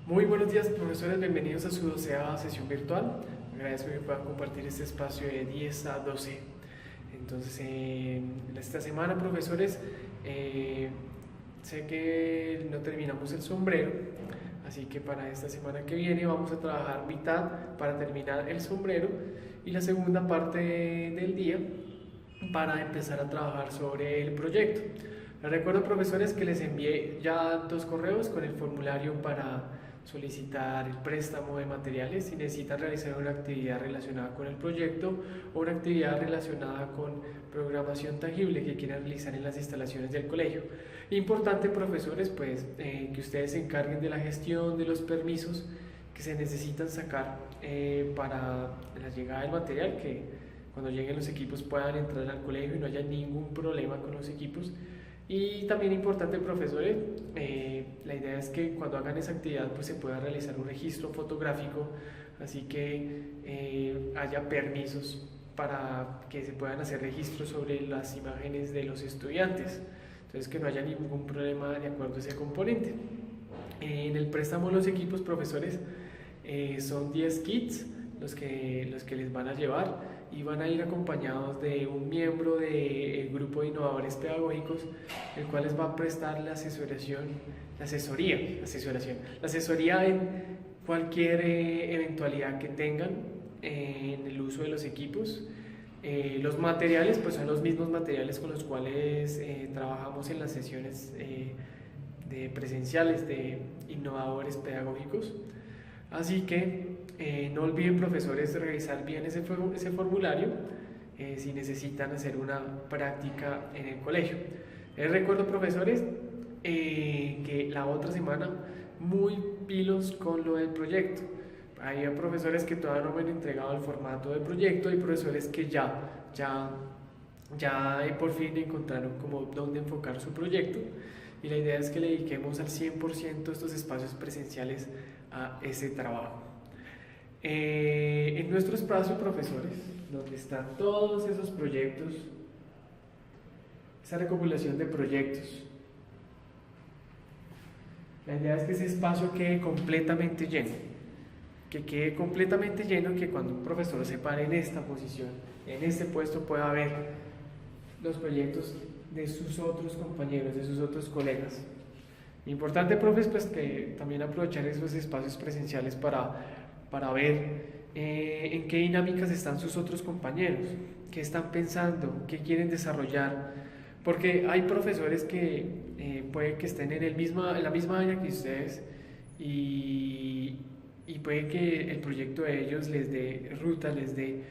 Muy buenos días, profesores, bienvenidos a su 12ª sesión virtual. Agradezco que puedan compartir este espacio de 10 a 12. Entonces, esta semana, profesores, sé que no terminamos el sombrero, así que para esta semana que viene vamos a trabajar mitad para terminar el sombrero y la segunda parte del día para empezar a trabajar sobre el proyecto. Les recuerdo, profesores, que les envié ya 2 correos con el formulario para solicitar el préstamo de materiales si necesitan realizar una actividad relacionada con el proyecto o una actividad relacionada con programación tangible que quieran realizar en las instalaciones del colegio. Importante, profesores, pues que ustedes se encarguen de la gestión de los permisos que se necesitan sacar para la llegada del material, que cuando lleguen los equipos puedan entrar al colegio y no haya ningún problema con los equipos. Y también importante, profesores, la idea es que cuando hagan esa actividad pues se pueda realizar un registro fotográfico, así que haya permisos para que se puedan hacer registros sobre las imágenes de los estudiantes, entonces que no haya ningún problema de acuerdo a ese componente. En el préstamo de los equipos, profesores, son 10 kits los que les van a llevar y van a ir acompañados de un miembro del grupo de innovadores pedagógicos, el cual les va a prestar la asesoría en cualquier eventualidad que tengan en el uso de los equipos. Los materiales pues son los mismos materiales con los cuales trabajamos en las sesiones de presenciales de innovadores pedagógicos, así que no olviden, profesores, revisar bien ese formulario si necesitan hacer una práctica en el colegio. Les recuerdo, profesores, que la otra semana muy pilos con lo del proyecto. Hay profesores que todavía no me han entregado el formato del proyecto, hay profesores que ya por fin encontraron como dónde enfocar su proyecto, y la idea es que le dediquemos al 100% estos espacios presenciales a ese trabajo. En nuestro espacio, profesores, donde están todos esos proyectos, esa recopilación de proyectos, la idea es que ese espacio quede completamente lleno, que cuando un profesor se pare en esta posición, en este puesto, pueda ver los proyectos de sus otros compañeros, de sus otros colegas. Importante, profes, pues que también aprovechar esos espacios presenciales para ver en qué dinámicas están sus otros compañeros, qué están pensando, qué quieren desarrollar, porque hay profesores que puede que estén en la misma área que ustedes y puede que el proyecto de ellos les dé ruta, les dé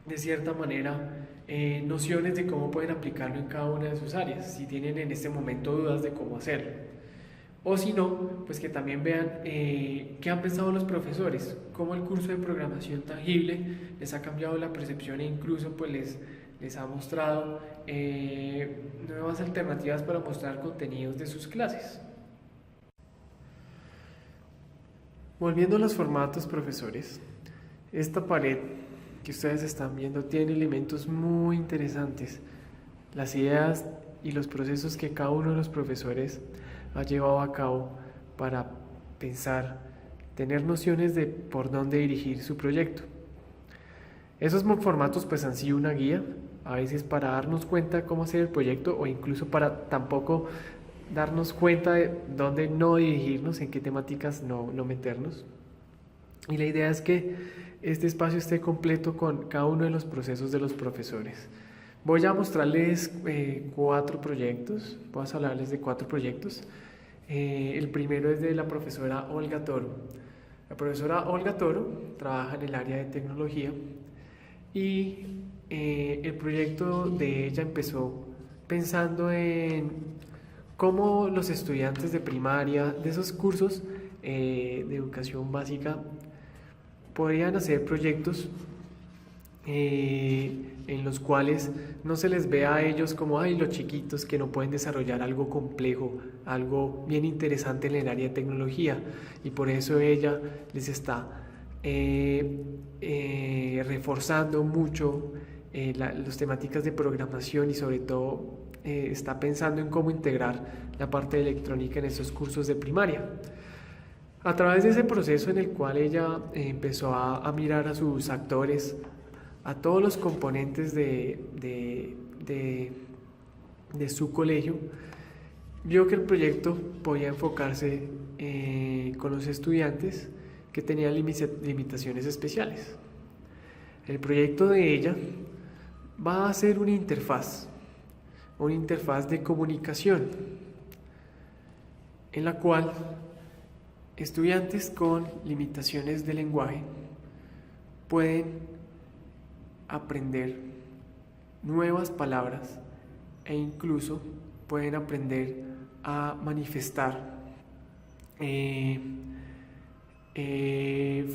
de cierta manera nociones de cómo pueden aplicarlo en cada una de sus áreas, si tienen en este momento dudas de cómo hacerlo. O si no, pues que también vean qué han pensado los profesores, cómo el curso de programación tangible les ha cambiado la percepción e incluso pues les ha mostrado nuevas alternativas para mostrar contenidos de sus clases. Volviendo a los formatos, profesores, esta pared que ustedes están viendo tiene elementos muy interesantes, las ideas y los procesos que cada uno de los profesores ha llevado a cabo para pensar, tener nociones de por dónde dirigir su proyecto. Esos formatos pues han sido una guía, a veces para darnos cuenta cómo hacer el proyecto o incluso para tampoco darnos cuenta de dónde no dirigirnos, en qué temáticas no meternos. Y la idea es que este espacio esté completo con cada uno de los procesos de los profesores. Voy a mostrarles 4 proyectos, voy a hablarles de 4 proyectos. El primero es de la profesora Olga Toro. La profesora Olga Toro trabaja en el área de tecnología y el proyecto de ella empezó pensando en cómo los estudiantes de primaria, de esos cursos de educación básica, podrían hacer proyectos en los cuales no se les vea a ellos como los chiquitos que no pueden desarrollar algo complejo, algo bien interesante en el área de tecnología, y por eso ella les está reforzando mucho las temáticas de programación y sobre todo está pensando en cómo integrar la parte de electrónica en estos cursos de primaria. A través de ese proceso en el cual ella empezó a mirar a sus actores, a todos los componentes de su colegio, vio que el proyecto podía enfocarse con los estudiantes que tenían limitaciones especiales. El proyecto de ella va a ser una interfaz de comunicación, en la cual estudiantes con limitaciones de lenguaje pueden aprender nuevas palabras e incluso pueden aprender a manifestar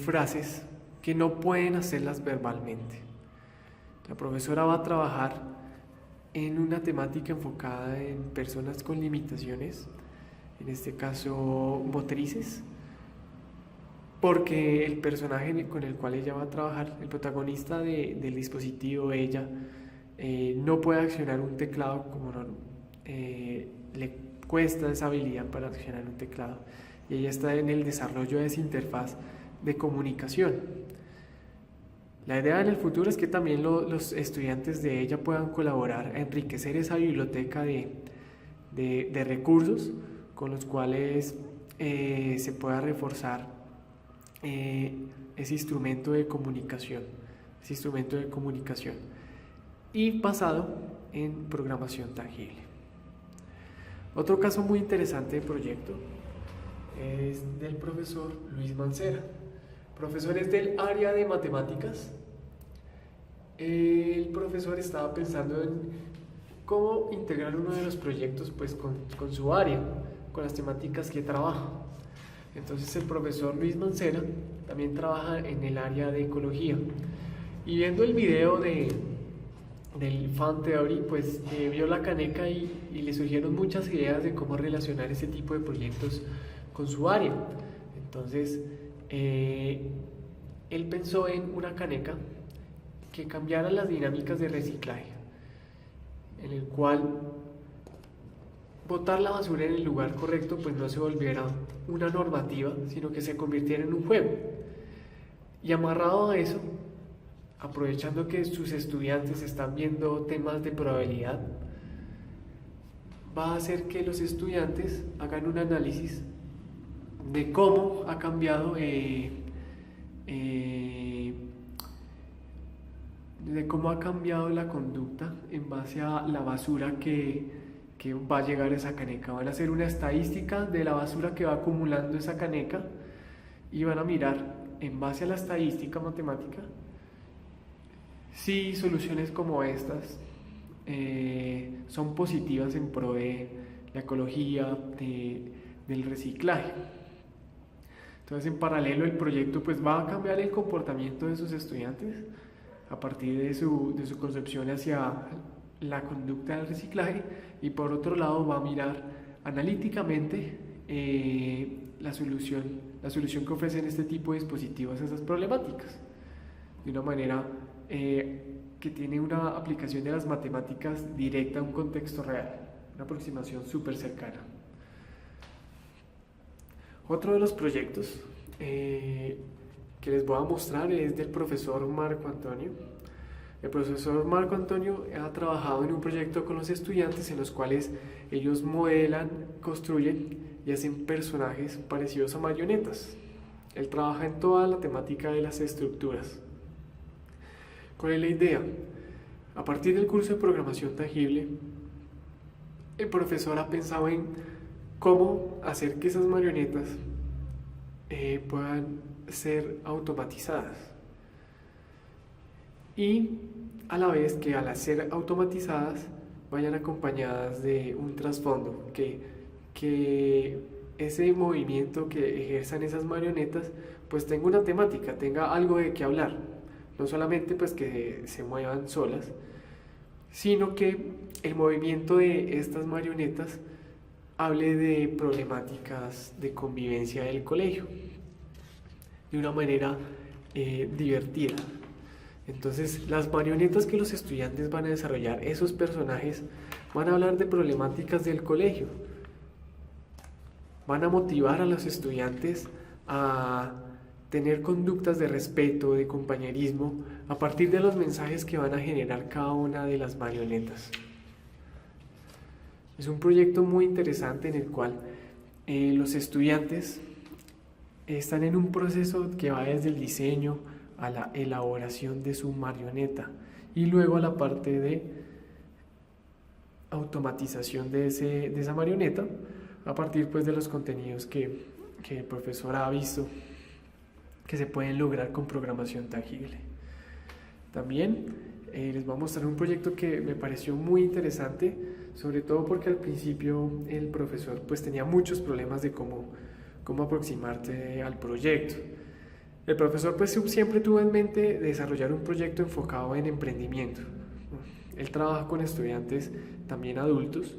frases que no pueden hacerlas verbalmente. La profesora va a trabajar en una temática enfocada en personas con limitaciones, en este caso motrices, porque el personaje con el cual ella va a trabajar, el protagonista del dispositivo, ella, no puede accionar un teclado como le cuesta esa habilidad para accionar un teclado, y ella está en el desarrollo de esa interfaz de comunicación. La idea en el futuro es que también los estudiantes de ella puedan colaborar a enriquecer esa biblioteca de recursos con los cuales se pueda reforzar ese instrumento de comunicación, y basado en programación tangible. Otro caso muy interesante de proyecto es del profesor Luis Mancera. Profesores del área de matemáticas. El profesor estaba pensando en cómo integrar uno de los proyectos pues con su área, con las temáticas que trabaja. Entonces el profesor Luis Mancera también trabaja en el área de ecología, y viendo el video del Fan Theory, pues vio la caneca y le surgieron muchas ideas de cómo relacionar ese tipo de proyectos con su área. Entonces él pensó en una caneca que cambiara las dinámicas de reciclaje, en el cual botar la basura en el lugar correcto pues no se volviera una normativa, sino que se convirtiera en un juego. Y amarrado a eso, aprovechando que sus estudiantes están viendo temas de probabilidad, va a hacer que los estudiantes hagan un análisis de cómo ha cambiado la conducta en base a la basura que va a llegar a esa caneca. Van a hacer una estadística de la basura que va acumulando esa caneca y van a mirar en base a la estadística matemática si soluciones como estas son positivas en pro de la ecología, del reciclaje. Entonces, en paralelo, el proyecto pues va a cambiar el comportamiento de sus estudiantes a partir de su concepción hacia la conducta del reciclaje, y por otro lado va a mirar analíticamente la solución que ofrecen este tipo de dispositivos a esas problemáticas, de una manera que tiene una aplicación de las matemáticas directa a un contexto real, una aproximación súper cercana. Otro de los proyectos que les voy a mostrar es del profesor Marco Antonio. El profesor Marco Antonio ha trabajado en un proyecto con los estudiantes en los cuales ellos modelan, construyen y hacen personajes parecidos a marionetas. Él trabaja en toda la temática de las estructuras. ¿Cuál es la idea? A partir del curso de programación tangible, el profesor ha pensado en cómo hacer que esas marionetas puedan ser automatizadas, y a la vez que al ser automatizadas vayan acompañadas de un trasfondo, que ese movimiento que ejerzan esas marionetas pues tenga una temática, tenga algo de qué hablar, no solamente pues que se muevan solas, sino que el movimiento de estas marionetas hable de problemáticas de convivencia del colegio de una manera divertida. Entonces, las marionetas que los estudiantes van a desarrollar, esos personajes, van a hablar de problemáticas del colegio. Van a motivar a los estudiantes a tener conductas de respeto, de compañerismo, a partir de los mensajes que van a generar cada una de las marionetas. Es un proyecto muy interesante en el cual los estudiantes están en un proceso que va desde el diseño a la elaboración de su marioneta y luego a la parte de automatización de esa marioneta a partir pues de los contenidos que el profesor ha visto que se pueden lograr con programación tangible. También les voy a mostrar un proyecto que me pareció muy interesante, sobre todo porque al principio el profesor pues tenía muchos problemas de cómo aproximarte al proyecto. El profesor pues siempre tuvo en mente desarrollar un proyecto enfocado en emprendimiento. Él trabaja con estudiantes también adultos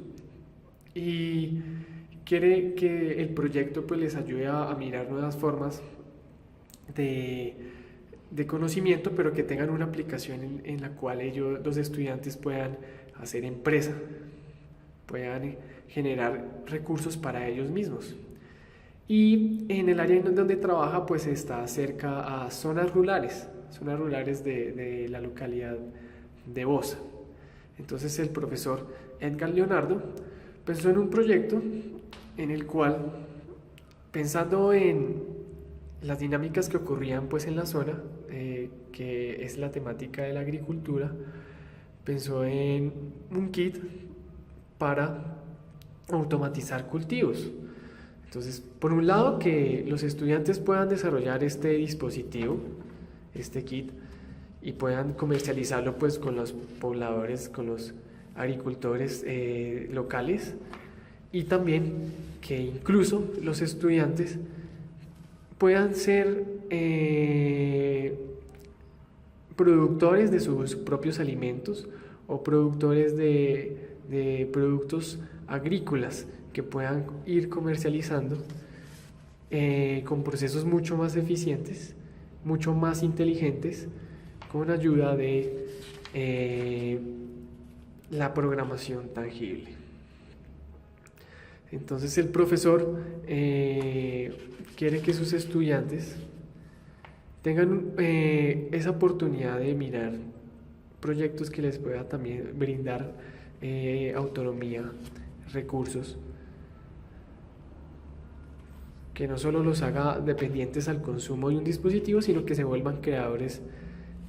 y quiere que el proyecto pues les ayude a mirar nuevas formas de conocimiento, pero que tengan una aplicación en la cual los estudiantes puedan hacer empresa, puedan generar recursos para ellos mismos. Y en el área en donde trabaja pues está cerca a zonas rurales de la localidad de Bosa. Entonces el profesor Edgar Leonardo pensó en un proyecto en el cual, pensando en las dinámicas que ocurrían pues en la zona, que es la temática de la agricultura, pensó en un kit para automatizar cultivos. Entonces, por un lado, que los estudiantes puedan desarrollar este dispositivo, este kit, y puedan comercializarlo pues con los pobladores, con los agricultores locales, y también que incluso los estudiantes puedan ser productores de sus propios alimentos o productores de productos agrícolas que puedan ir comercializando con procesos mucho más eficientes, mucho más inteligentes, con ayuda de la programación tangible. Entonces el profesor quiere que sus estudiantes tengan esa oportunidad de mirar proyectos que les pueda también brindar autonomía, recursos, que no solo los haga dependientes al consumo de un dispositivo, sino que se vuelvan creadores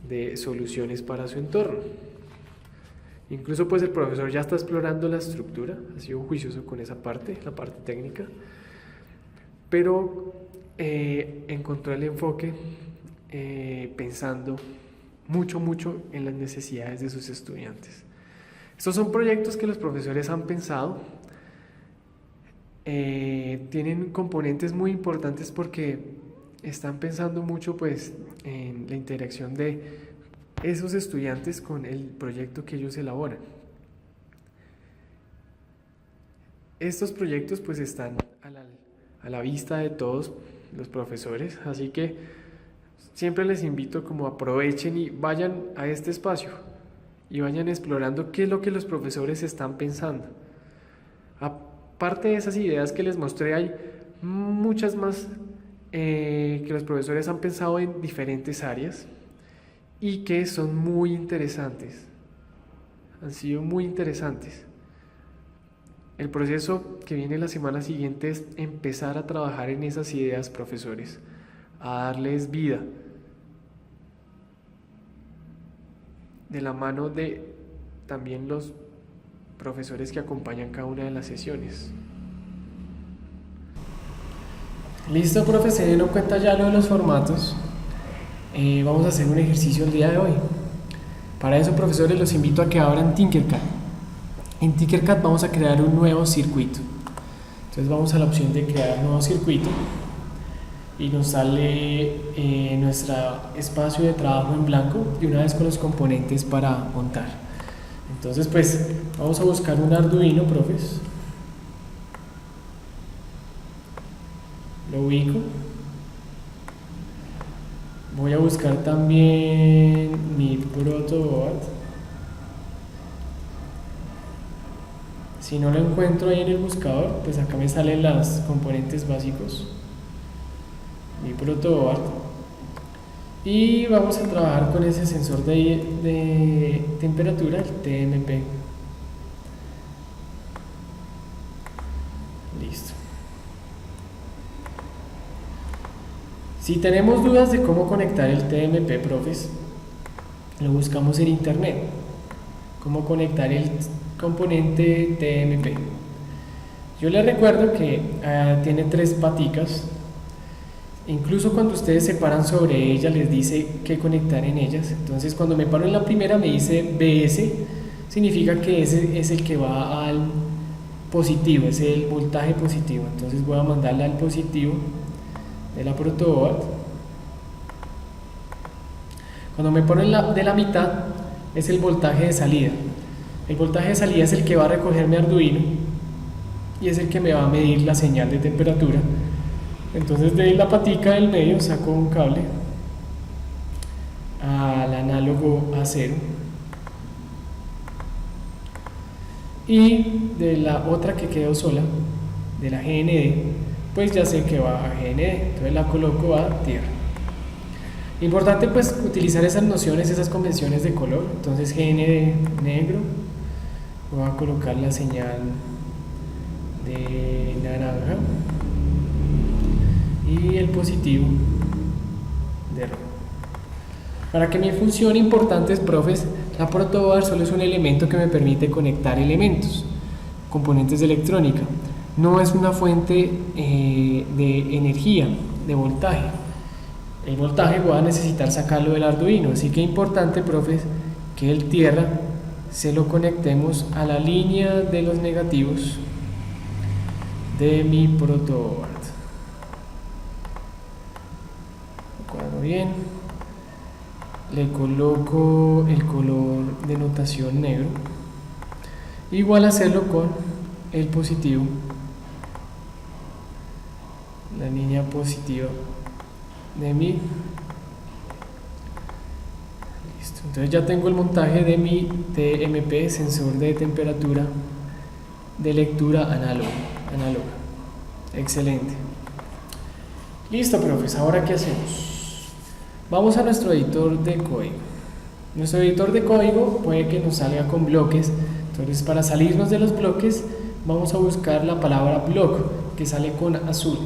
de soluciones para su entorno. Incluso pues el profesor ya está explorando la estructura, ha sido juicioso con esa parte, la parte técnica, pero encontró el enfoque pensando mucho en las necesidades de sus estudiantes. Estos son proyectos que los profesores han pensado, tienen componentes muy importantes porque están pensando mucho pues en la interacción de esos estudiantes con el proyecto que ellos elaboran. Estos proyectos pues están a la vista de todos los profesores, así que siempre les invito como aprovechen y vayan a este espacio y vayan explorando qué es lo que los profesores están pensando. Aparte de esas ideas que les mostré, hay muchas más que los profesores han pensado en diferentes áreas y que son muy interesantes, han sido muy interesantes. El proceso que viene la semana siguiente es empezar a trabajar en esas ideas, profesores, a darles vida, de la mano de también los profesores que acompañan cada una de las sesiones. Listo, profe, se dieron cuenta ya lo de los formatos. Vamos a hacer un ejercicio el día de hoy. Para eso, profesores, los invito a que abran Tinkercad. En Tinkercad vamos a crear un nuevo circuito. Entonces vamos a la opción de crear nuevo circuito y nos sale nuestro espacio de trabajo en blanco y una vez con los componentes para montar. Entonces pues vamos a buscar un Arduino, profes. Lo ubico. Voy a buscar también mi protoboard. Si no lo encuentro ahí en el buscador, pues acá me salen los componentes básicos. Mi protoboard. Y vamos a trabajar con ese sensor de temperatura, el TMP. Listo. Si tenemos dudas de cómo conectar el TMP, profes, lo buscamos en internet. Cómo conectar el componente TMP. Yo les recuerdo que tiene 3 paticas. Incluso cuando ustedes se paran sobre ella les dice qué conectar en ellas. Entonces cuando me paro en la primera me dice BS, significa que ese es el que va al positivo, es el voltaje positivo. Entonces voy a mandarla al positivo de la protoboard. Cuando me paro de la mitad es el voltaje de salida. El voltaje de salida es el que va a recoger mi Arduino y es el que me va a medir la señal de temperatura. Entonces de la patica del medio saco un cable al análogo A0 y de la otra que quedó sola, de la GND, pues ya sé que va a GND, entonces la coloco a tierra. Importante pues utilizar esas nociones, esas convenciones de color. Entonces GND negro, voy a colocar la señal de naranja y el positivo de rojo. Para que me funcione, importantes, profes, la protoboard solo es un elemento que me permite conectar elementos, componentes de electrónica. No es una fuente de energía, de voltaje. El voltaje voy a necesitar sacarlo del Arduino, así que es importante, profes, que el tierra se lo conectemos a la línea de los negativos de mi protoboard. Cuadro bien, le coloco el color de notación negro, igual hacerlo con el positivo, la línea positiva de mi. Listo. Entonces ya tengo el montaje de mi TMP, sensor de temperatura de lectura análoga. Excelente. Listo, profes, ahora ¿qué hacemos? Vamos a nuestro editor de código. Nuestro editor de código puede que nos salga con bloques. Entonces, para salirnos de los bloques, vamos a buscar la palabra block, que sale con azul.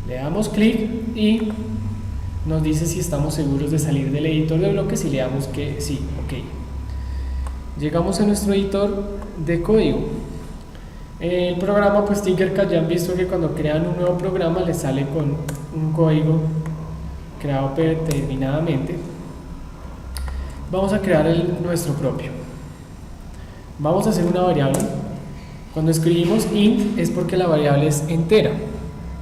Le damos clic y nos dice si estamos seguros de salir del editor de bloques y le damos que sí, ok. Llegamos a nuestro editor de código. El programa, pues Tinkercad, ya han visto que cuando crean un nuevo programa les sale con un código creado predeterminadamente. Vamos a crear nuestro propio. Vamos a hacer una variable. Cuando escribimos int es porque la variable es entera,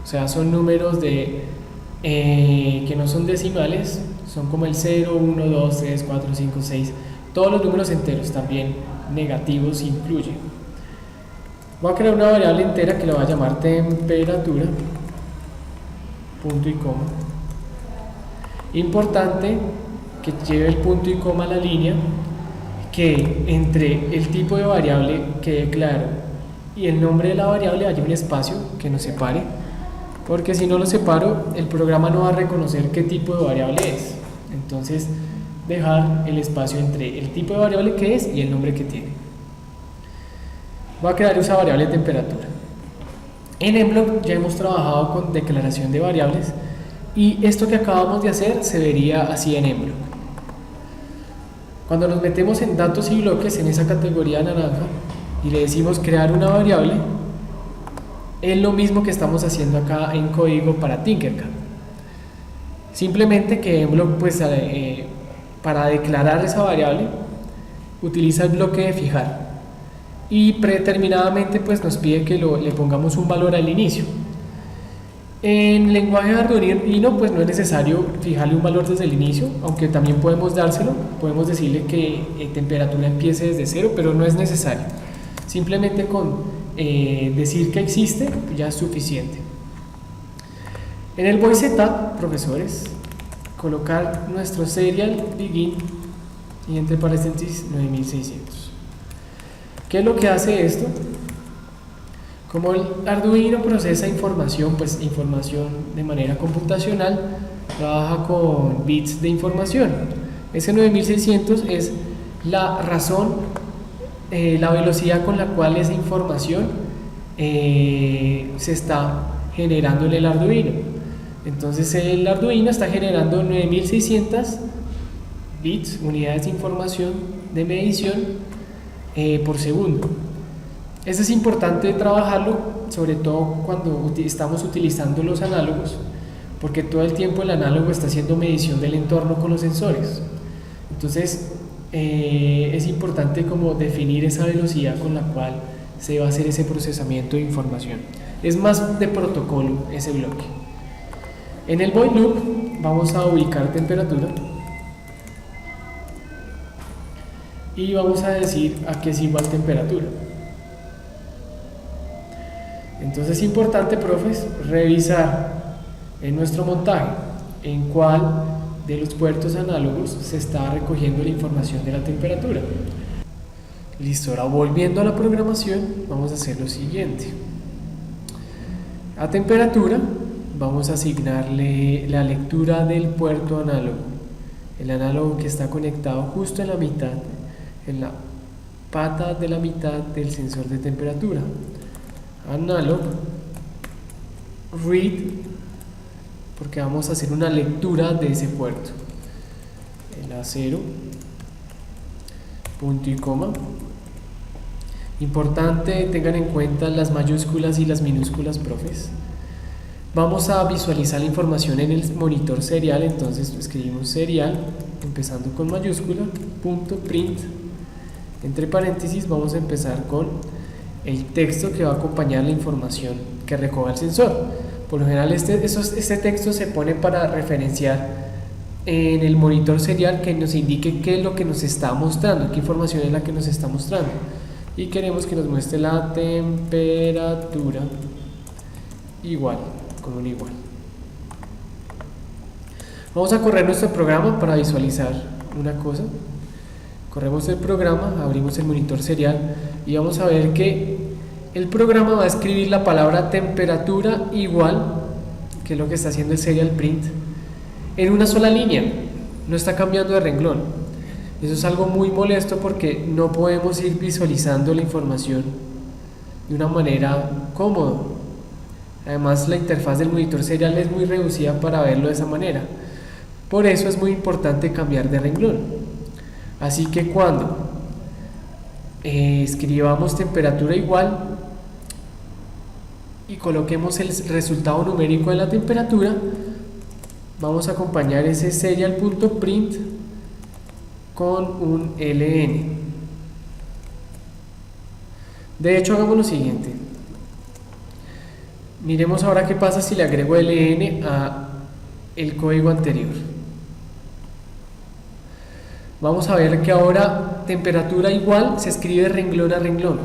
o sea, son números que no son decimales, son como el 0, 1, 2, 3, 4, 5, 6, todos los números enteros, también negativos incluye. Voy a crear una variable entera que le voy a llamar temperatura, punto y coma. Importante que lleve el punto y coma a la línea, que entre el tipo de variable quede claro y el nombre de la variable haya un espacio que nos separe, porque si no lo separo el programa no va a reconocer qué tipo de variable es. Entonces dejar el espacio entre el tipo de variable que es y el nombre que tiene. Voy a crear esa variable de temperatura. En Mblock ya hemos trabajado con declaración de variables y esto que acabamos de hacer se vería así en Mblock. Cuando nos metemos en datos y bloques en esa categoría naranja y le decimos crear una variable, es lo mismo que estamos haciendo acá en código para Tinkercad. Simplemente que Mblock, pues, para declarar esa variable utiliza el bloque de fijar y predeterminadamente pues nos pide que le pongamos un valor al inicio. En lenguaje de Arduino pues no es necesario fijarle un valor desde el inicio, aunque también podemos dárselo, podemos decirle que temperatura empiece desde 0, pero no es necesario. Simplemente con decir que existe ya es suficiente. En el void setup, profesores, colocar nuestro serial begin y entre paréntesis 9600. ¿Qué es lo que hace esto? Como el Arduino procesa información, pues información de manera computacional, trabaja con bits de información. Ese 9600 es la razón, la velocidad con la cual esa información se está generando en el Arduino. Entonces el Arduino está generando 9600 bits, unidades de información de medición por segundo. Eso es importante trabajarlo, sobre todo cuando estamos utilizando los análogos, porque todo el tiempo el análogo está haciendo medición del entorno con los sensores. Entonces es importante como definir esa velocidad con la cual se va a hacer ese procesamiento de información. Es más de protocolo ese bloque. En el void loop vamos a ubicar temperatura y vamos a decir a qué es igual temperatura. Entonces es importante, profes, revisar en nuestro montaje en cuál de los puertos análogos se está recogiendo la información de la temperatura. Listo, ahora volviendo a la programación vamos a hacer lo siguiente. A temperatura vamos a asignarle la lectura del puerto análogo, el análogo que está conectado justo en la mitad, en la pata de la mitad del sensor de temperatura. Analog read, porque vamos a hacer una lectura de ese puerto. El A0, punto y coma. Importante, tengan en cuenta las mayúsculas y las minúsculas, profes. Vamos a visualizar la información en el monitor serial, entonces escribimos serial, empezando con mayúscula, punto print, entre paréntesis vamos a empezar con el texto que va a acompañar la información que recoja el sensor. Por lo general este texto se pone para referenciar en el monitor serial, que nos indique qué es lo que nos está mostrando, qué información es la que nos está mostrando, y queremos que nos muestre la temperatura igual, con un igual. Vamos a correr nuestro programa para visualizar una cosa. Corremos el programa, abrimos el monitor serial y vamos a ver que el programa va a escribir la palabra temperatura igual, que es lo que está haciendo el serial print, en una sola línea, no está cambiando de renglón. Eso es algo muy molesto porque no podemos ir visualizando la información de una manera cómoda. Además, la interfaz del monitor serial es muy reducida para verlo de esa manera. Por eso es muy importante cambiar de renglón. Así que cuando escribamos temperatura igual y coloquemos el resultado numérico de la temperatura, vamos a acompañar ese serial.print con un ln. De hecho, hagamos lo siguiente. Miremos ahora qué pasa si le agrego ln a el código anterior. Vamos a ver que ahora temperatura igual se escribe renglón a renglón.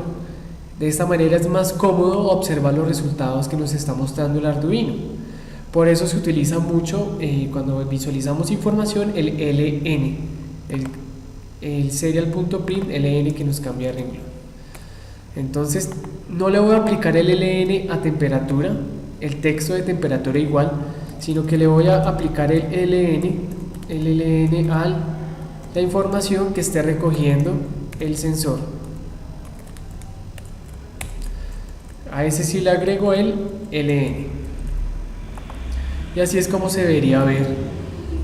De esta manera es más cómodo observar los resultados que nos está mostrando el Arduino. Por eso se utiliza mucho cuando visualizamos información el ln, el serial.print ln, que nos cambia de renglón. Entonces no le voy a aplicar el ln a temperatura, el texto de temperatura igual, sino que le voy a aplicar el ln a la información que esté recogiendo el sensor. A ese sí le agrego el ln. Y así es como se debería ver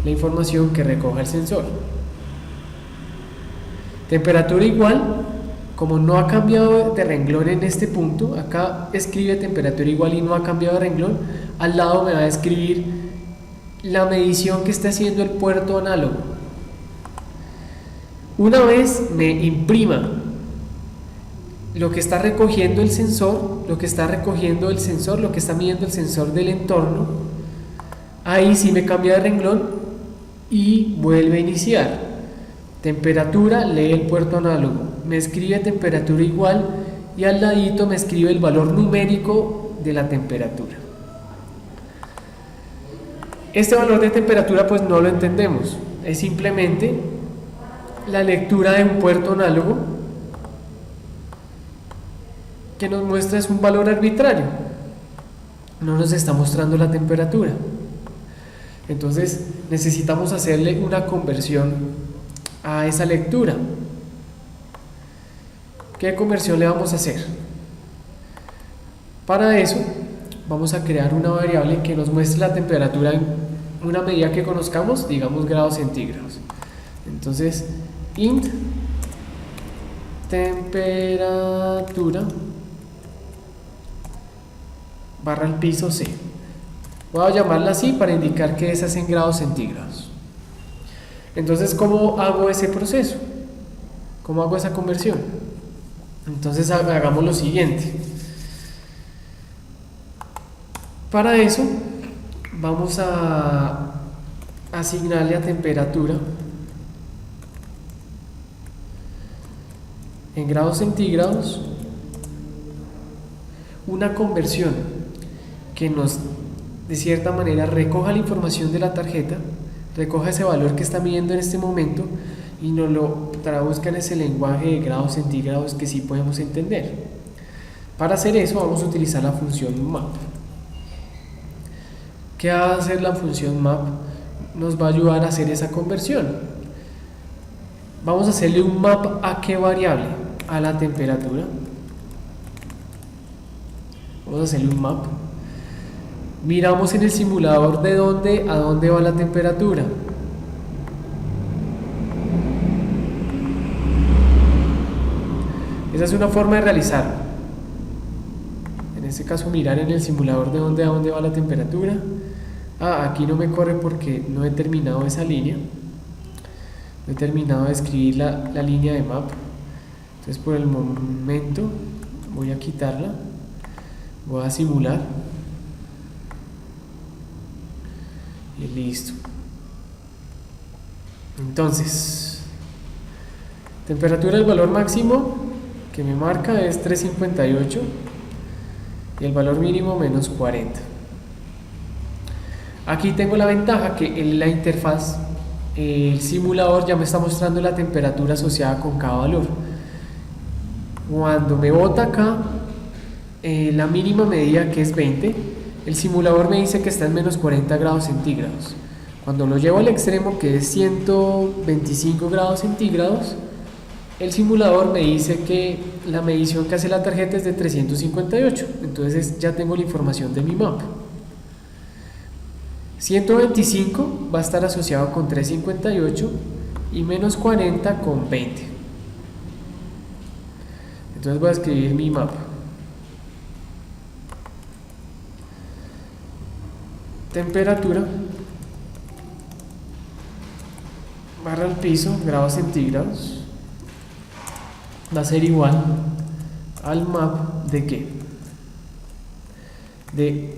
la información que recoja el sensor. Temperatura igual, como no ha cambiado de renglón en este punto, acá escribe temperatura igual y no ha cambiado de renglón, al lado me va a escribir la medición que está haciendo el puerto análogo. Una vez me imprima lo que está recogiendo el sensor, lo que está midiendo el sensor del entorno, ahí sí me cambia de renglón y vuelve a iniciar. Temperatura, lee el puerto análogo, me escribe temperatura igual y al ladito me escribe el valor numérico de la temperatura. Este valor de temperatura pues no lo entendemos, es simplemente la lectura de un puerto análogo que nos muestra es un valor arbitrario, no nos está mostrando la temperatura. Entonces necesitamos hacerle una conversión a esa lectura. ¿Qué conversión le vamos a hacer? Para eso vamos a crear una variable que nos muestre la temperatura en una medida que conozcamos, digamos grados centígrados. Entonces int temperatura barra el piso C. Voy a llamarla así para indicar que esa es en grados centígrados. Entonces, ¿cómo hago ese proceso? ¿Cómo hago esa conversión? Entonces hagamos lo siguiente. Para eso vamos a asignarle a temperatura en grados centígrados una conversión que nos, de cierta manera, recoja la información de la tarjeta, recoja ese valor que está midiendo en este momento y nos lo traduzca en ese lenguaje de grados centígrados que sí podemos entender. Para hacer eso vamos a utilizar la función map. ¿Qué va a hacer la función map? Nos va a ayudar a hacer esa conversión. Vamos a hacerle un map a qué variable, a la temperatura. Vamos a hacerle un map. Miramos en el simulador de dónde a dónde va la temperatura. Esa es una forma de realizarlo. En este caso, mirar en el simulador de dónde a dónde va la temperatura. Aquí no me corre porque no he terminado esa línea. No he terminado de escribir la línea de map. Entonces, por el momento, voy a quitarla. Voy a simular. Y listo. Entonces, temperatura del valor máximo que me marca es 358 y el valor mínimo menos 40. Aquí tengo la ventaja que en la interfaz el simulador ya me está mostrando la temperatura asociada con cada valor. Cuando me bota acá la mínima medida, que es 20, el simulador me dice que está en menos 40 grados centígrados. Cuando lo llevo al extremo, que es 125 grados centígrados, el simulador me dice que la medición que hace la tarjeta es de 358. Entonces ya tengo la información de mi map. 125 va a estar asociado con 358 y menos 40 con 20. Entonces voy a escribir mi map. Temperatura barra el piso, grados centígrados, va a ser igual al map de ¿qué? De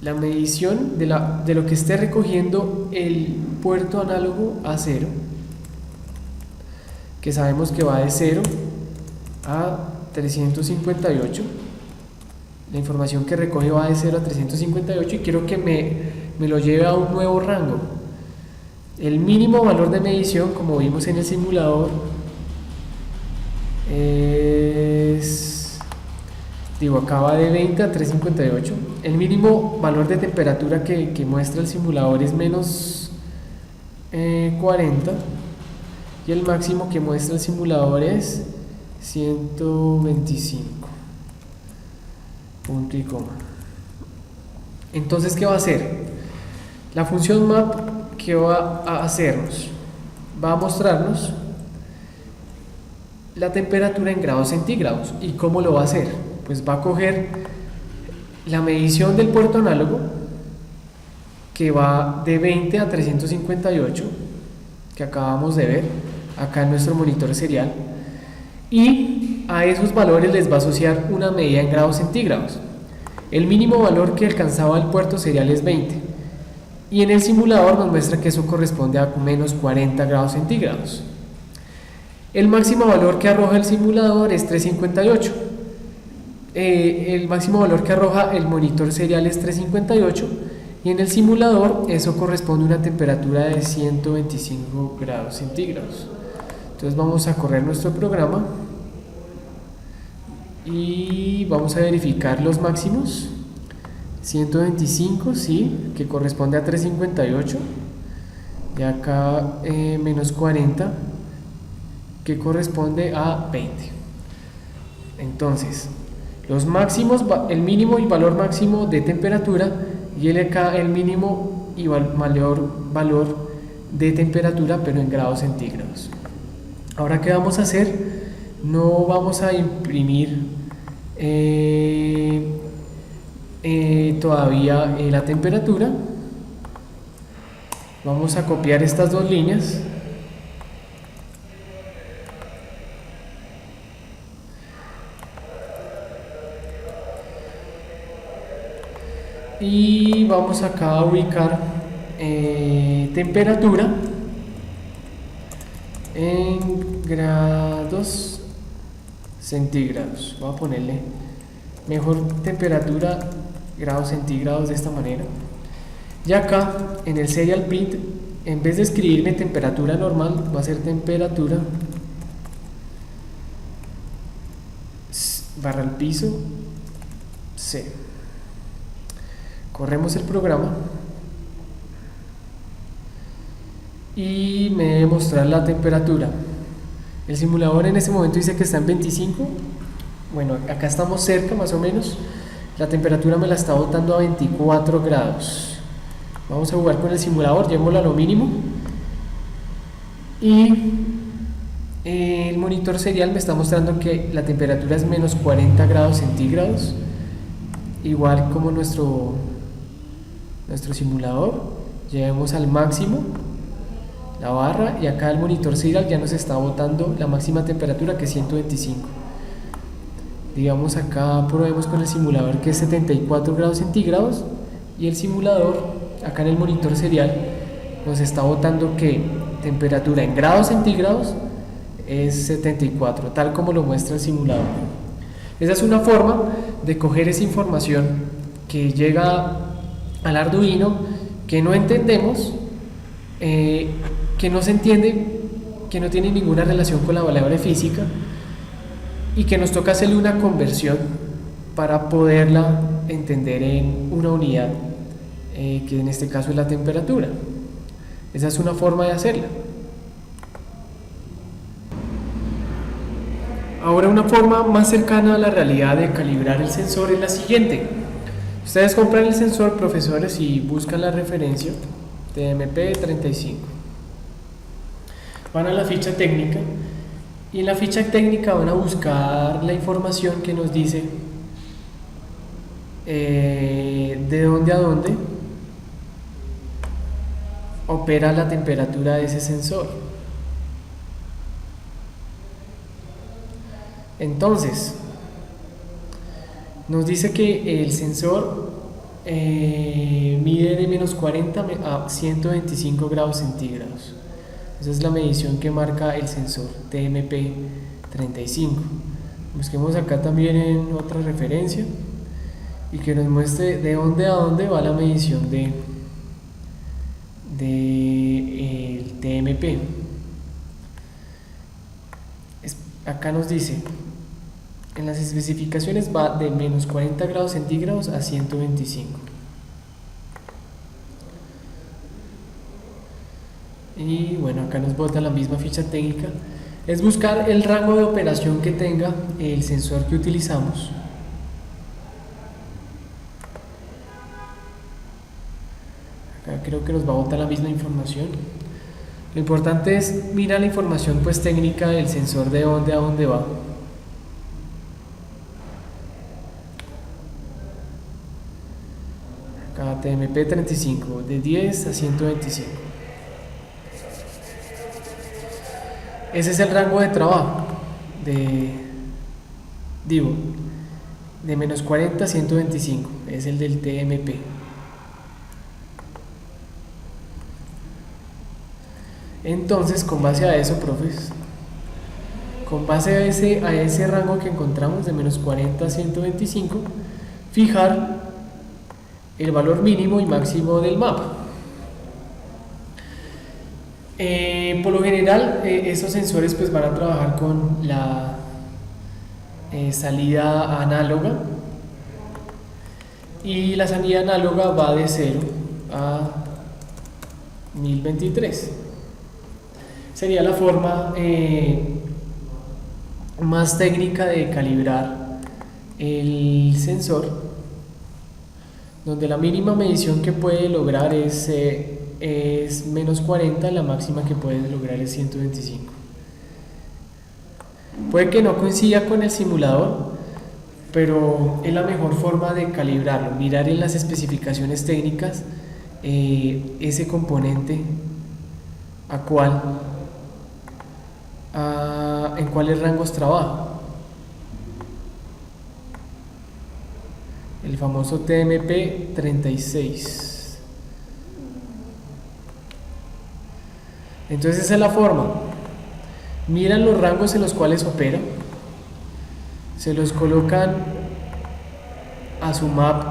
la medición de lo que esté recogiendo el puerto análogo a 0, que sabemos que va de 0 a 358. La información que recoge va de 0 a 358 y quiero que me lo lleve a un nuevo rango. El mínimo valor de medición, como vimos en el simulador, acá va de 20 a 358. El mínimo valor de temperatura que muestra el simulador es menos 40 y el máximo que muestra el simulador es 125. Punto y coma. Entonces, ¿qué va a hacer? La función map, ¿qué va a hacernos? Va a mostrarnos la temperatura en grados centígrados. ¿Y cómo lo va a hacer? Pues va a coger la medición del puerto análogo, que va de 20 a 358, que acabamos de ver acá en nuestro monitor serial, y a esos valores les va a asociar una medida en grados centígrados. El mínimo valor que alcanzaba el puerto serial es 20 y en el simulador nos muestra que eso corresponde a menos 40 grados centígrados. El máximo valor que arroja el simulador es 358. El máximo valor que arroja el monitor serial es 358 y en el simulador eso corresponde a una temperatura de 125 grados centígrados. Entonces vamos a correr nuestro programa y vamos a verificar los máximos. 125, sí, que corresponde a 358, y acá menos 40, que corresponde a 20. Entonces, los máximos, el mínimo y valor máximo de temperatura, y el mínimo y mayor valor de temperatura, pero en grados centígrados. Ahora, ¿qué vamos a hacer? No vamos a imprimir todavía la temperatura. Vamos a copiar estas dos líneas y vamos acá a ubicar temperatura en grados centígrados. Voy a ponerle mejor temperatura grados centígrados de esta manera. Y acá en el serial print, en vez de escribirme temperatura normal, va a ser temperatura barra el piso C. Corremos el programa y me debe mostrar la temperatura. El simulador en este momento dice que está en 25. Bueno, acá estamos cerca más o menos. La temperatura me la está botando a 24 grados. Vamos a jugar con el simulador, llevémoslo a lo mínimo. Y el monitor serial me está mostrando que la temperatura es menos 40 grados centígrados, igual como nuestro simulador. Llevemos al máximo la barra y acá el monitor serial ya nos está botando la máxima temperatura, que es 125. Digamos acá probemos con el simulador, que es 74 grados centígrados, y el simulador acá en el monitor serial nos está botando que temperatura en grados centígrados es 74, tal como lo muestra el simulador. Esa es una forma de coger esa información que llega al Arduino, que no entendemos, que no se entiende, que no tiene ninguna relación con la variable física, y que nos toca hacerle una conversión para poderla entender en una unidad, que en este caso es la temperatura. Esa es una forma de hacerla. Ahora, una forma más cercana a la realidad de calibrar el sensor es la siguiente. Ustedes compran el sensor, profesores, y buscan la referencia TMP35. Van a la ficha técnica y en la ficha técnica van a buscar la información que nos dice de dónde a dónde opera la temperatura de ese sensor. Entonces, nos dice que el sensor mide de menos 40 a 125 grados centígrados. Esa es la medición que marca el sensor TMP35. Busquemos acá también en otra referencia y que nos muestre de dónde a dónde va la medición de el TMP. Acá nos dice, en las especificaciones va de menos 40 grados centígrados a 125. Y bueno, acá nos bota la misma ficha técnica. Es buscar el rango de operación que tenga el sensor que utilizamos. Acá creo que nos va a botar la misma información. Lo importante es mirar la información pues técnica del sensor, de dónde a dónde va. Acá TMP35 de 10 a 125. Ese es el rango de trabajo de menos 40 a 125, es el del TMP. Entonces, con base a eso, profes, con base a ese rango que encontramos de menos 40 a 125, fijar el valor mínimo y máximo del mapa. Por lo general, estos sensores pues van a trabajar con la salida análoga, y la salida análoga va de 0 a 1023. Sería la forma más técnica de calibrar el sensor, donde la mínima medición que puede lograr es menos 40, la máxima que puede lograr es 125. Puede que no coincida con el simulador, pero es la mejor forma de calibrarlo, mirar en las especificaciones técnicas ese componente en cuáles rangos trabaja. El famoso TMP 36. Entonces esa es la forma. Miran los rangos en los cuales opera, se los colocan a su map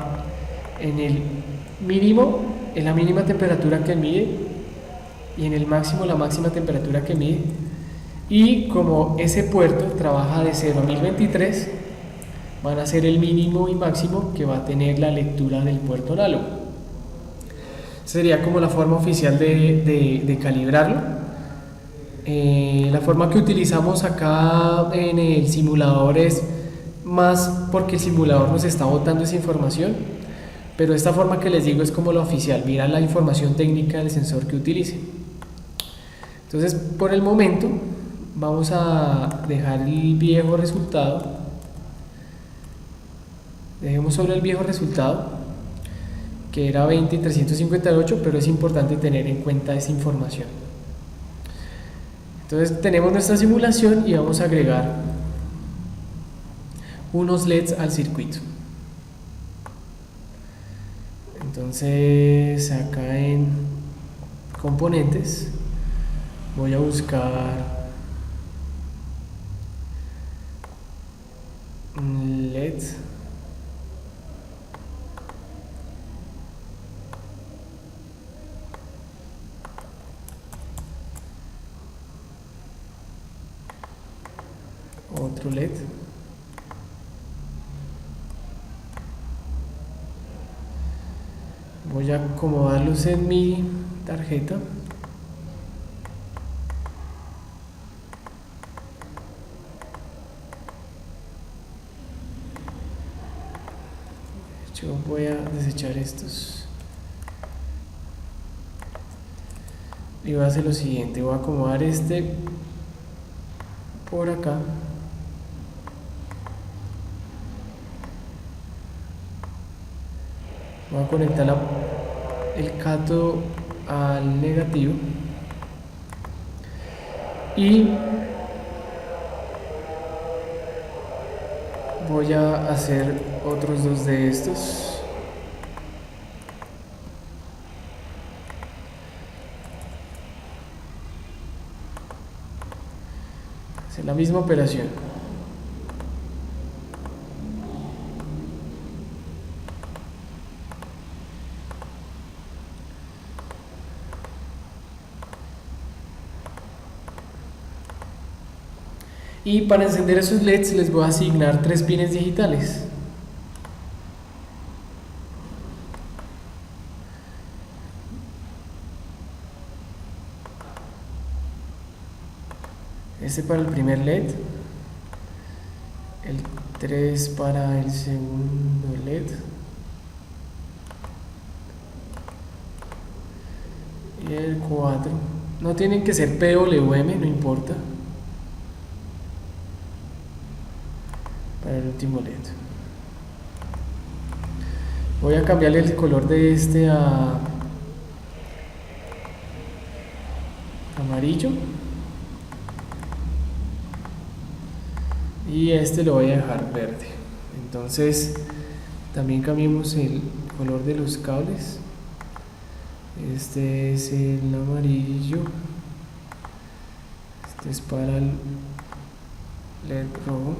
en el mínimo, en la mínima temperatura que mide, y en el máximo, la máxima temperatura que mide. Y como ese puerto trabaja de 0 a 1023, van a ser el mínimo y máximo que va a tener la lectura del puerto análogo. Sería como la forma oficial de calibrarlo. La forma que utilizamos acá en el simulador es más porque el simulador nos está botando esa información, pero esta forma que les digo es como la oficial, mira la información técnica del sensor que utilice. Entonces, por el momento vamos a dejar el viejo resultado. Dejemos sobre el viejo resultado, que era 20,358, pero es importante tener en cuenta esa información. Entonces tenemos nuestra simulación y vamos a agregar unos LEDs al circuito. Entonces acá en componentes voy a buscar LED. Otro LED. Voy a acomodarlos en mi tarjeta. Yo voy a desechar estos y voy a hacer lo siguiente, voy a acomodar este por acá. Voy a conectar el cátodo al negativo y voy a hacer otros dos de estos. Hacer la misma operación. Y para encender esos LEDs les voy a asignar 3 pines digitales. Este para el primer LED, el 3 para el segundo LED y el 4. No tienen que ser PWM, no importa. Para el último LED. Voy a cambiarle el color de este a amarillo. Y este lo voy a dejar verde. Entonces también cambiemos el color de los cables. Este es el amarillo, este es para el LED rojo,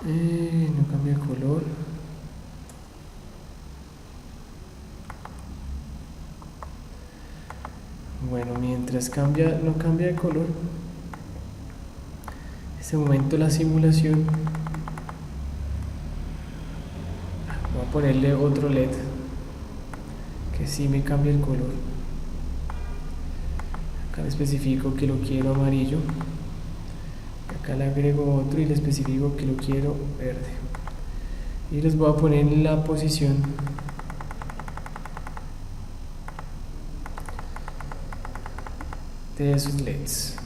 No cambia de color. Bueno, mientras no cambia de color, en este momento la simulación, voy a ponerle otro LED que sí me cambie el color. Acá le especifico que lo quiero amarillo, acá le agrego otro y le especifico que lo quiero verde, y les voy a poner en la posición de esos LEDs.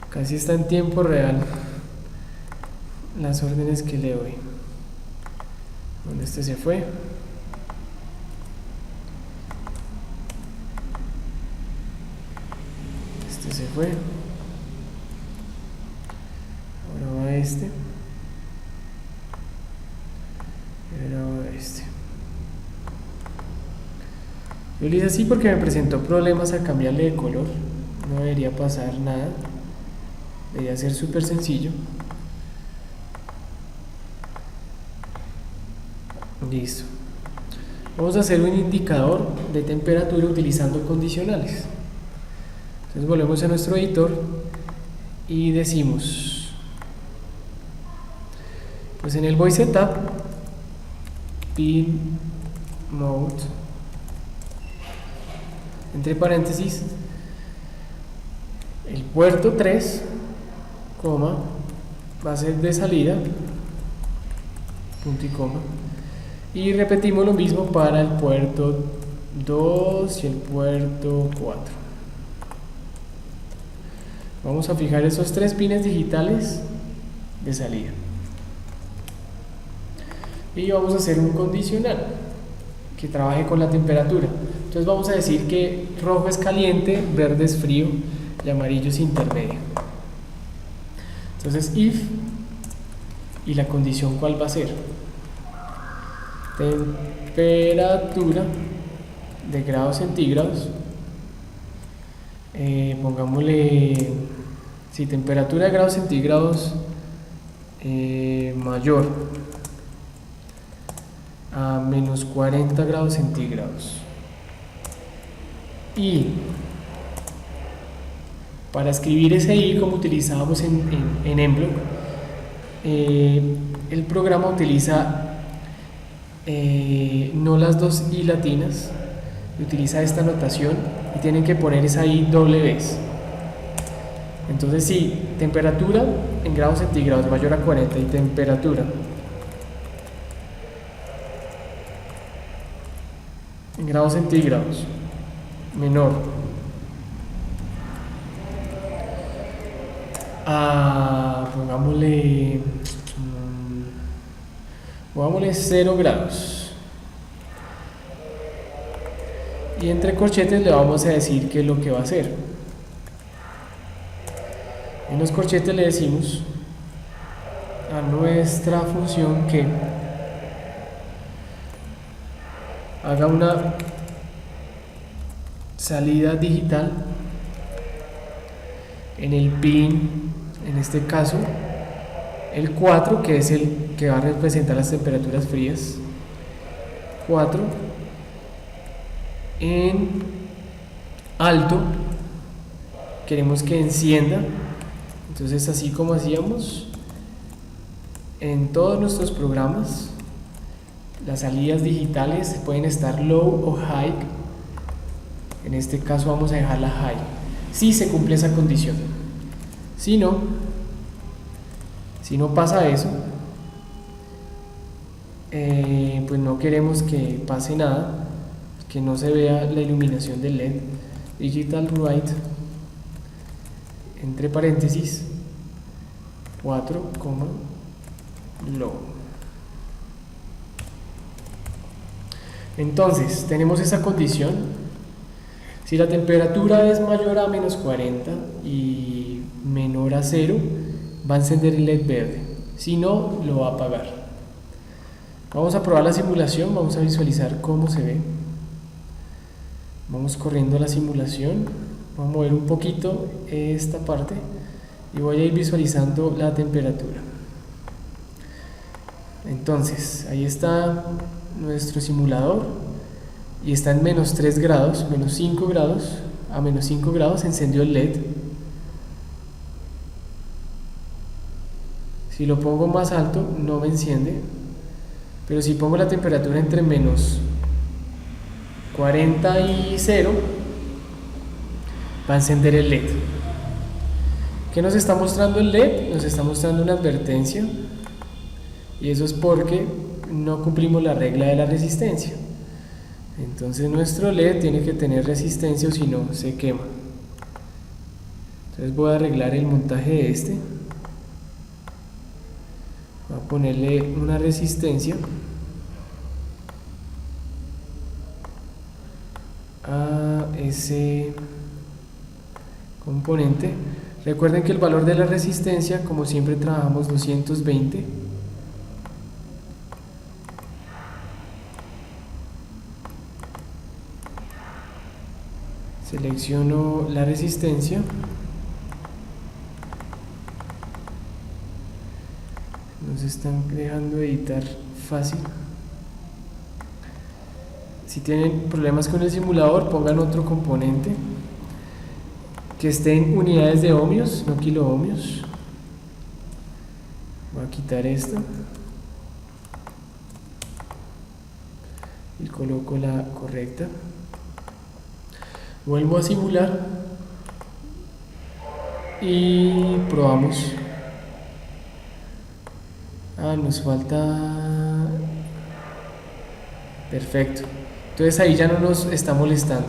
Casi está en tiempo real las órdenes que le doy. Bueno, este se fue. Este se fue. Ahora va este. Y ahora va este. Yo lo hice así porque me presentó problemas al cambiarle de color. No debería pasar nada. Debería ser súper sencillo. Listo. Vamos a hacer un indicador de temperatura utilizando condicionales. Entonces volvemos a nuestro editor y decimos, pues en el voice setup, pin mode, entre paréntesis, el puerto 3, va a ser de salida, punto y coma, y repetimos lo mismo para el puerto 2 y el puerto 4. Vamos a fijar esos 3 pines digitales de salida y vamos a hacer un condicional que trabaje con la temperatura. Entonces vamos a decir que rojo es caliente, verde es frío y amarillo es intermedio. Entonces if, y la condición ¿cuál va a ser? Temperatura de grados centígrados, pongámosle, si temperatura de grados centígrados mayor a menos 40 grados centígrados, y para escribir ese i como utilizábamos en Emblock, el programa utiliza no las dos i latinas, utiliza esta notación y tienen que poner esa i doble vez. Entonces si temperatura en grados centígrados mayor a 40 y temperatura en grados centígrados menor a, pongámosle 0 grados, y entre corchetes le vamos a decir qué es lo que va a hacer. En los corchetes le decimos a nuestra función que haga una salida digital en el pin, en este caso el 4, que es el que va a representar las temperaturas frías. 4 en alto queremos que encienda. Entonces, así como hacíamos en todos nuestros programas, las salidas digitales pueden estar low o high. En este caso vamos a dejarla high si se cumple esa condición. Si no pasa eso, pues no queremos que pase nada, que no se vea la iluminación del LED. Digital right, entre paréntesis, 4, low. Entonces tenemos esa condición. Si la temperatura es mayor a menos 40 y menor a 0, va a encender el LED verde. Si no, lo va a apagar. Vamos a probar la simulación, vamos a visualizar cómo se ve. Vamos corriendo la simulación, vamos a mover un poquito esta parte y voy a ir visualizando la temperatura. Entonces, ahí está nuestro simulador y está en menos 3 grados, menos 5 grados. A menos 5 grados encendió el LED. Si lo pongo más alto no me enciende, pero si pongo la temperatura entre menos 40 y 0 va a encender el LED. ¿Qué nos está mostrando el LED? Nos está mostrando una advertencia, y eso es porque no cumplimos la regla de la resistencia. Entonces nuestro LED tiene que tener resistencia o si no se quema. Entonces voy a arreglar el montaje de este. Voy a ponerle una resistencia a ese componente. Recuerden que el valor de la resistencia, como siempre trabajamos 220. Selecciono la resistencia. Nos están dejando editar fácil. Si tienen problemas con el simulador, pongan otro componente que esté en unidades de ohmios, no kiloohmios. Voy a quitar esto y coloco la correcta. Vuelvo a simular y probamos. Nos falta. Perfecto. Entonces ahí ya no nos está molestando.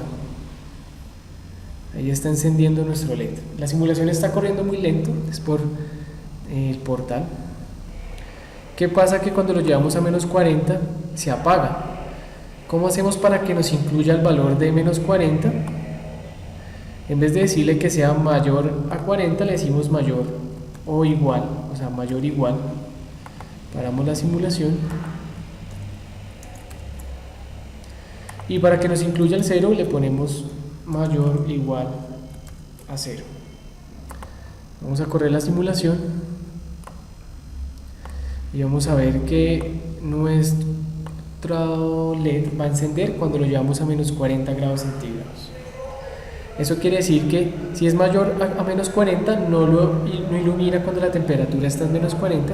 Ahí está encendiendo nuestro LED. La simulación está corriendo muy lento, es por el portal. ¿Qué pasa? Que cuando lo llevamos a menos 40 se apaga. ¿Cómo hacemos para que nos incluya el valor de menos 40? En vez de decirle que sea mayor a 40, le decimos mayor o igual, o sea, mayor igual. Paramos la simulación. Y para que nos incluya el 0 le ponemos mayor o igual a 0. Vamos a correr la simulación y vamos a ver que nuestro LED va a encender cuando lo llevamos a menos 40 grados centígrados. Eso quiere decir que si es mayor a menos 40 no ilumina cuando la temperatura está en menos 40,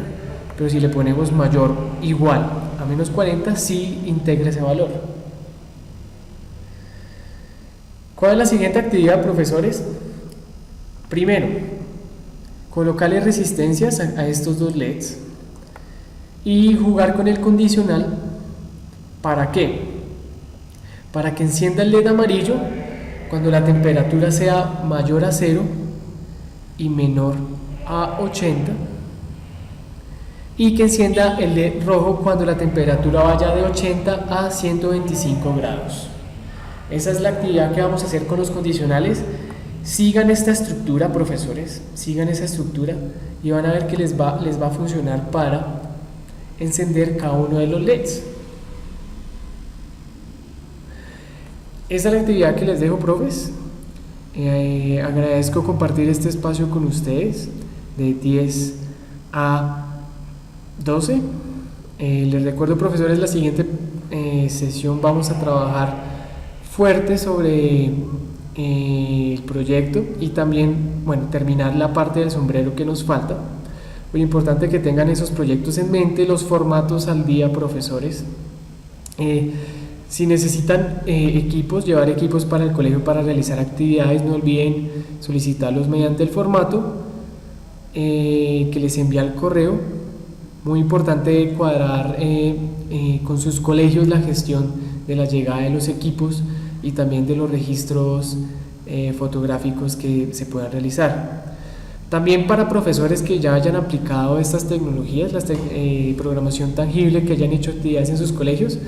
pero si le ponemos mayor igual a menos 40 sí integra ese valor. ¿Cuál es la siguiente actividad, profesores? Primero, colocarle resistencias a estos dos LEDs y jugar con el condicional. ¿Para qué? Para que encienda el LED amarillo cuando la temperatura sea mayor a 0 y menor a 80, y que encienda el LED rojo cuando la temperatura vaya de 80 a 125 grados. Esa es la actividad que vamos a hacer con los condicionales. Sigan esta estructura, profesores, sigan esa estructura y van a ver que les va a funcionar para encender cada uno de los LEDs. Esa es la actividad que les dejo, profes. Agradezco compartir este espacio con ustedes de 10 a 12. Les recuerdo, profesores, la siguiente sesión vamos a trabajar fuerte sobre el proyecto y también, bueno, terminar la parte del sombrero que nos falta. Muy importante que tengan esos proyectos en mente, los formatos al día, profesores. Si necesitan equipos, llevar equipos para el colegio para realizar actividades, no olviden solicitarlos mediante el formato que les envía el correo. Muy importante cuadrar con sus colegios la gestión de la llegada de los equipos y también de los registros fotográficos que se puedan realizar. También para profesores que ya hayan aplicado estas tecnologías, la programación tangible, que hayan hecho actividades en sus colegios,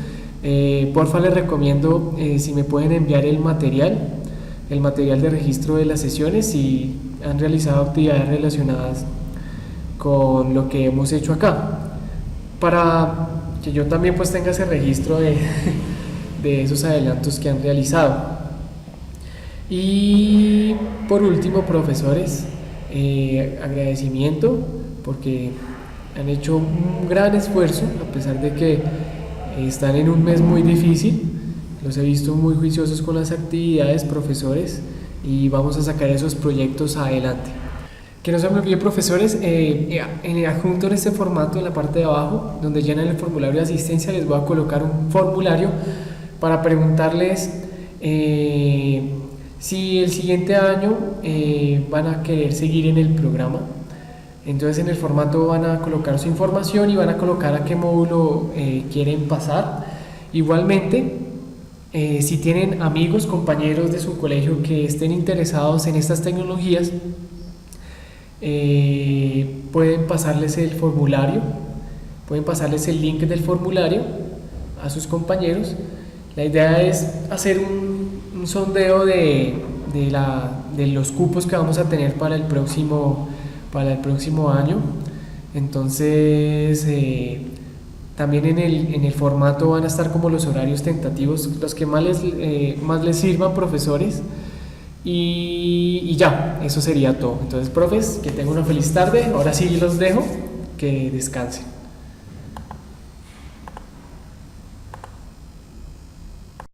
porfa les recomiendo si me pueden enviar el material de registro de las sesiones, si han realizado actividades relacionadas con lo que hemos hecho acá. Para que yo también pues tenga ese registro de esos adelantos que han realizado. Y por último, profesores, agradecimiento porque han hecho un gran esfuerzo a pesar de que están en un mes muy difícil. Los he visto muy juiciosos con las actividades, profesores, y vamos a sacar esos proyectos adelante. Que no se me olvide, profesores, adjunto en este formato, en la parte de abajo, donde llenan el formulario de asistencia, les voy a colocar un formulario para preguntarles si el siguiente año van a querer seguir en el programa. Entonces en el formato van a colocar su información y van a colocar a qué módulo quieren pasar. Igualmente, si tienen amigos, compañeros de su colegio que estén interesados en estas tecnologías, pueden pasarles el formulario, pueden pasarles el link del formulario a sus compañeros. La idea es hacer un sondeo de los cupos que vamos a tener para el próximo año. Entonces también en el formato van a estar como los horarios tentativos, los que más les sirvan, profesores. Y ya, eso sería todo. Entonces, profes, que tengan una feliz tarde. Ahora sí los dejo, que descansen.